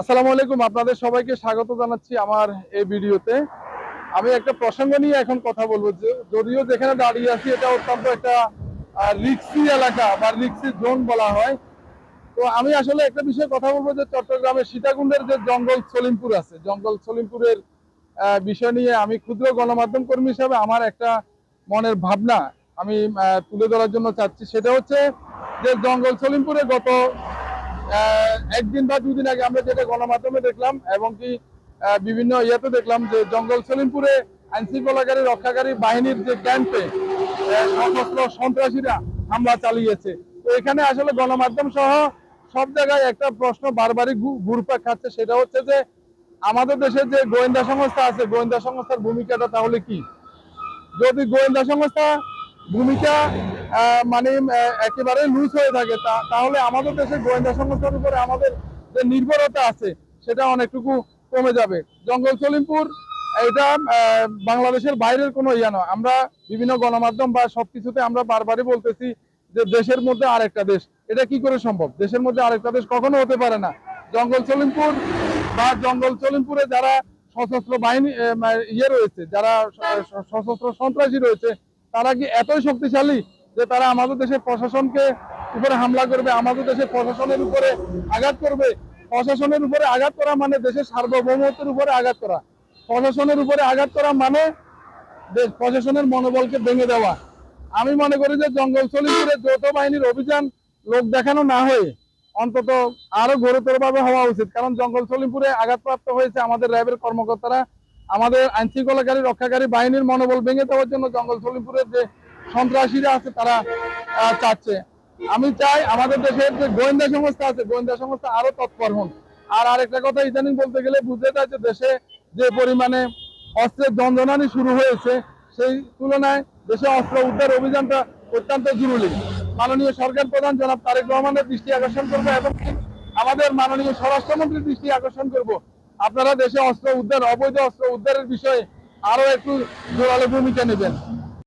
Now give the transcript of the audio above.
আসসালামু আলাইকুম, আপনাদের সবাইকে স্বাগত জানাচ্ছি আমার এই ভিডিওতে। আমি একটা প্রসঙ্গ নিয়ে এখন কথা বলবো, যে যদিও যেখানে দাঁড়িয়ে আছি এটা অত্যন্ত একটা রিক্সি এলাকা বা রিক্সি জোন বলা হয়। তো আমি আসলে একটা বিষয়ে কথা বলবো, যে চট্টগ্রামের সীতাকুণ্ডের যে জঙ্গল সলিমপুর আছে, জঙ্গল সলিমপুরের বিষয় নিয়ে আমি ক্ষুদ্র গণমাধ্যম কর্মী হিসাবে আমার একটা মনের ভাবনা আমি তুলে ধরার জন্য চাচ্ছি। সেটা হচ্ছে যে জঙ্গল সলিমপুরে গত একদিন বা দুদিন আগে আমরা যেটা গণমাধ্যমে দেখলাম, এবং কি বিভিন্ন ইয়েতে দেখলাম, যে জঙ্গল সলিমপুরে আইন শৃঙ্খলাকারী রক্ষাকারী বাহিনীর যে ক্যাম্পে সশস্ত্র সন্ত্রাসীরা হামলা চালিয়েছে। তো এখানে আসলে গণমাধ্যম সহ সব জায়গায় একটা প্রশ্ন বারবারই ঘুরপাক খাচ্ছে, সেটা হচ্ছে যে আমাদের দেশে যে গোয়েন্দা সংস্থা আছে, গোয়েন্দা সংস্থার ভূমিকাটা তাহলে কি? যদি গোয়েন্দা সংস্থা ভূমিকা মানে একেবারে লুজ হয়ে থাকে, তাহলে আমাদের দেশে গোয়েন্দা সংস্থার উপরে আমাদের যে নির্ভরতা আছে সেটা অনেকটুকু কমে যাবে। জঙ্গল সলিমপুর এটা বাংলাদেশের বাইরের কোনো ইয়া নয়। আমরা বিভিন্ন গণমাধ্যম বা সবকিছুতে আমরা বারবারই বলতেছি যে দেশের মধ্যে আরেকটা দেশ। এটা কি করে সম্ভব? দেশের মধ্যে আরেকটা দেশ কখনো হতে পারে না। জঙ্গল সলিমপুর বা জঙ্গল সলিমপুরে যারা সশস্ত্র বাহিনী ইয়ে রয়েছে, যারা সশস্ত্র সন্ত্রাসী রয়েছে, তারা কি এতই শক্তিশালী যে তারা আমাদের দেশের প্রশাসনকে উপরে হামলা করবে, আমাদের দেশের প্রশাসনের উপরে আঘাত করবে? প্রশাসনের উপরে আঘাত করা মানে দেশের সার্বভৌমত্বের উপরে আঘাত করা। প্রশাসনের উপরে আঘাত করা মানে প্রশাসনের মনোবলকে ভেঙে দেওয়া। আমি মনে করি যে জঙ্গল সলিমপুরে যৌথ বাহিনীর অভিযান লোক দেখানো না হয়ে অন্তত আরো গুরুতরভাবে হওয়া উচিত। কারণ জঙ্গল সলিমপুরে আঘাতপ্রাপ্ত হয়েছে আমাদের র্যাবের কর্মকর্তারা, আমাদের আইন শৃঙ্খলাকারী রক্ষাকারী বাহিনীর মনোবল ভেঙে দেওয়ার জন্য জঙ্গল সলিমপুরের যে সন্ত্রাসীরা আছে তারা চাচ্ছে। আমি চাই আমাদের দেশের যে গোয়েন্দা সংস্থা আছে, গোয়েন্দা সংস্থা আরো তৎপর হন। আর আরেকটা কথা ইদানিং বলতে গেলে বুঝতে যায় যে দেশে যে পরিমাণে অস্ত্রের জঞ্জনানি শুরু হয়েছে, সেই তুলনায় দেশে অস্ত্র উদ্ধার অভিযানটা অত্যন্ত জরুরি। মাননীয় সরকার প্রধান জনাব তারেক রহমানের দৃষ্টি আকর্ষণ করবো, এবং আমাদের মাননীয় স্বরাষ্ট্রমন্ত্রীর দৃষ্টি আকর্ষণ করব, আপনারা দেশে অস্ত্র উদ্ধার, অবৈধ অস্ত্র উদ্ধারের বিষয়ে আরো একটু জোরালো ভূমিকা নেবেন।